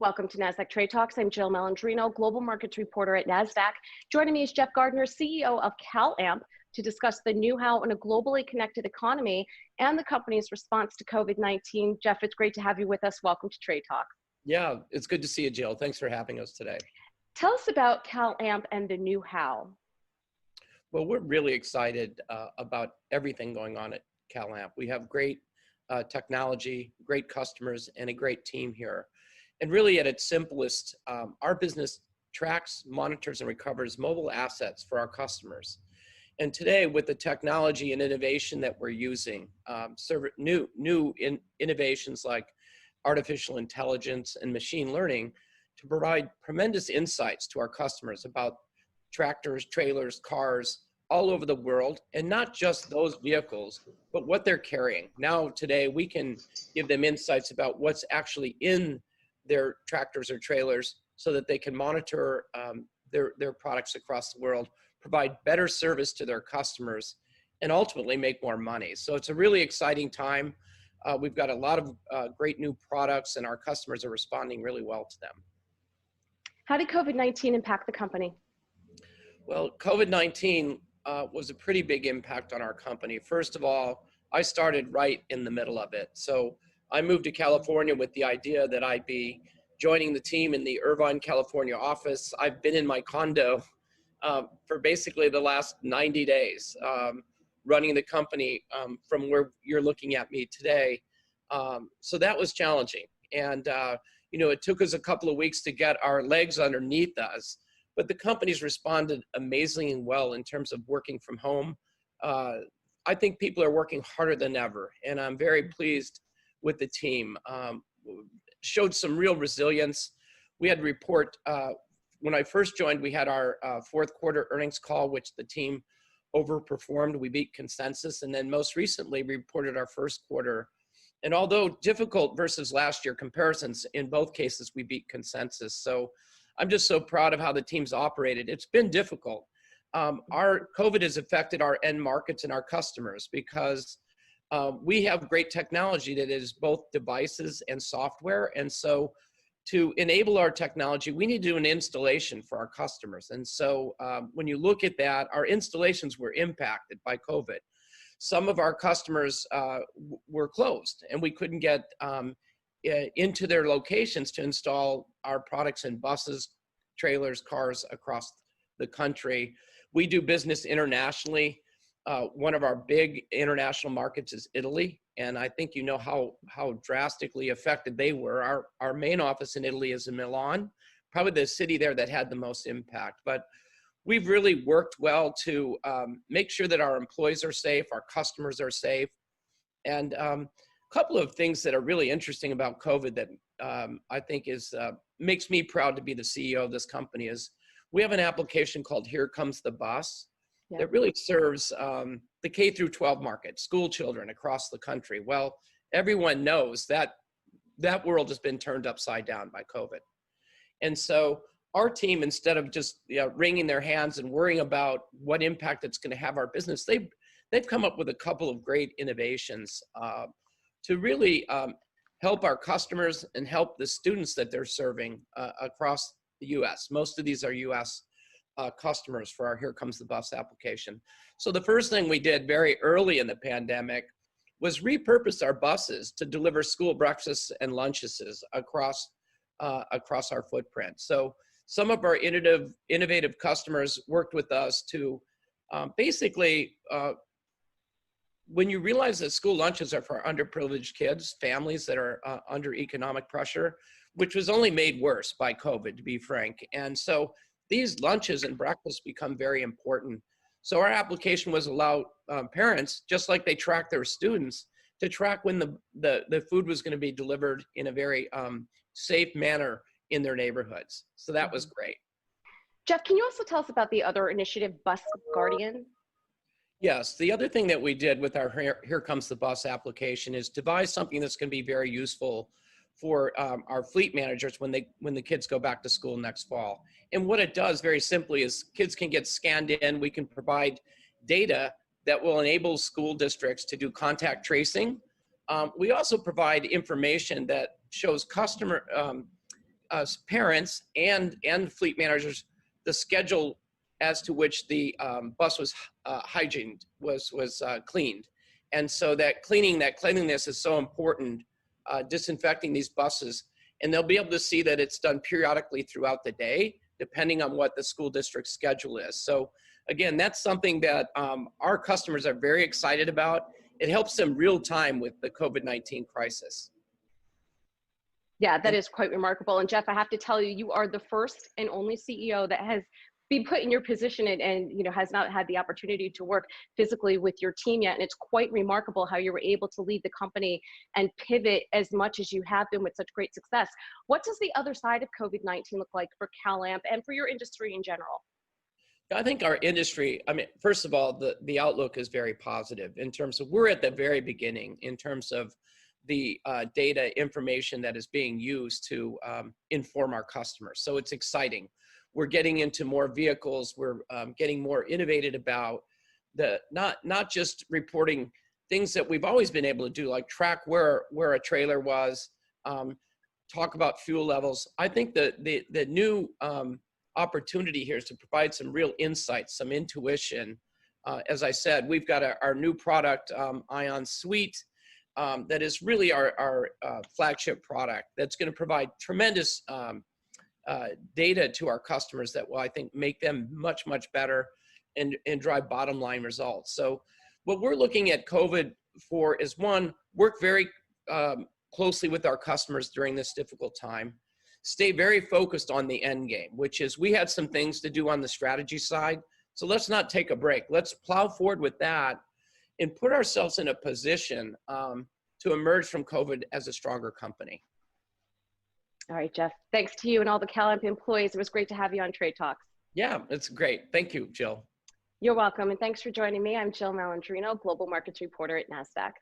Welcome to Nasdaq Trade Talks. I'm Jill Malandrino, Global Markets Reporter at Nasdaq. Joining me is Jeff Gardner, CEO of CalAmp, to discuss the new how in a globally connected economy and the company's response to COVID-19. Jeff, it's great to have you with us. Welcome to Trade Talk. Yeah, it's good to see you, Jill. Thanks for having us today. Tell us about CalAmp and the new how. Well, we're really excited about everything going on at CalAmp. We have great technology, great customers, and a great team here. And really at its simplest, our business tracks, monitors, and recovers mobile assets for our customers. And today, with the technology and innovation that we're using, new innovations like artificial intelligence and machine learning to provide tremendous insights to our customers about tractors, trailers, cars all over the world, and not just those vehicles, but what they're carrying. Now, today, we can give them insights about what's actually in their tractors or trailers so that they can monitor their products across the world, provide better service to their customers, and ultimately make more money. So it's a really exciting time. We've got a lot of great new products, and our customers are responding really well to them. How did COVID-19 impact the company? Well, COVID-19 was a pretty big impact on our company. First of all, I started right in the middle of it. So I moved to California with the idea that I'd be joining the team in the Irvine, California office. I've been in my condo for basically the last 90 days, running the company from where you're looking at me today. So that was challenging. And, it took us a couple of weeks to get our legs underneath us, but the company's responded amazingly well in terms of working from home. I think people are working harder than ever, and I'm very pleased with the team. Showed some real resilience. We had to report, when I first joined, we had our fourth quarter earnings call, which the team overperformed. We beat consensus. And then most recently, we reported our first quarter. And although difficult versus last year comparisons, in both cases, we beat consensus. So I'm just so proud of how the team's operated. It's been difficult. Our COVID has affected our end markets and our customers because we have great technology that is both devices and software. And so to enable our technology, we need to do an installation for our customers. And so when you look at that, our installations were impacted by COVID. Some of our customers were closed, and we couldn't get into their locations to install our products in buses, trailers, cars across the country. We do business internationally. One of our big international markets is Italy, and I think you know how drastically affected they were. Our main office in Italy is in Milan, probably the city there that had the most impact. But we've really worked well to make sure that our employees are safe, our customers are safe. And a couple of things that are really interesting about COVID that I think makes me proud to be the CEO of this company is we have an application called Here Comes the Bus. Yeah. That really serves the K through 12 market, school children across the country. Well, everyone knows that that world has been turned upside down by COVID. And so our team, instead of just wringing their hands and worrying about what impact it's going to have our business, they've come up with a couple of great innovations to really help our customers and help the students that they're serving across the U.S. Most of these are U.S. Customers for our Here Comes the Bus application. So the first thing we did very early in the pandemic was repurpose our buses to deliver school breakfasts and lunches across our footprint. So some of our innovative customers worked with us to basically, when you realize that school lunches are for underprivileged kids, families that are under economic pressure, which was only made worse by COVID, to be frank. And so these lunches and breakfasts become very important. So our application was allow parents, just like they track their students, to track when the food was going to be delivered in a very safe manner in their neighborhoods. So that was great. Jeff, can you also tell us about the other initiative, Bus Guardian? Yes, the other thing that we did with our Here Comes the Bus application is devise something that's going to be very useful for our fleet managers when the kids go back to school next fall. And what it does very simply is kids can get scanned in. We can provide data that will enable school districts to do contact tracing. We also provide information that shows customer parents and fleet managers the schedule as to which the bus was hygiened, was cleaned. And so that cleanliness is so important, disinfecting these buses. And they'll be able to see that it's done periodically throughout the day, depending on what the school district schedule is. So again, that's something that our customers are very excited about. It helps them real time with the COVID-19 crisis. Yeah, that is quite remarkable. And Jeff, I have to tell you, you are the first and only CEO that has been put in your position and has not had the opportunity to work physically with your team yet. And it's quite remarkable how you were able to lead the company and pivot as much as you have been with such great success. What does the other side of COVID-19 look like for CalAmp and for your industry in general? I think our industry, first of all, the outlook is very positive in terms of we're at the very beginning in terms of the data information that is being used to inform our customers. So it's exciting. We're getting into more vehicles. We're getting more innovative about not just reporting things that we've always been able to do, like track where a trailer was, talk about fuel levels. I think the new opportunity here is to provide some real insights, some intuition. As I said, we've got our new product, Ion Suite, that is really our flagship product that's going to provide tremendous data to our customers that will, I think, make them much, much better and drive bottom line results. So what we're looking at COVID for is, one, work very closely with our customers during this difficult time, stay very focused on the end game, which is we had some things to do on the strategy side. So let's not take a break. Let's plow forward with that and put ourselves in a position to emerge from COVID as a stronger company. All right, Jeff, thanks to you and all the CalAmp employees. It was great to have you on Trade Talks. Yeah, it's great. Thank you, Jill. You're welcome. And thanks for joining me. I'm Jill Malandrino, Global Markets Reporter at Nasdaq.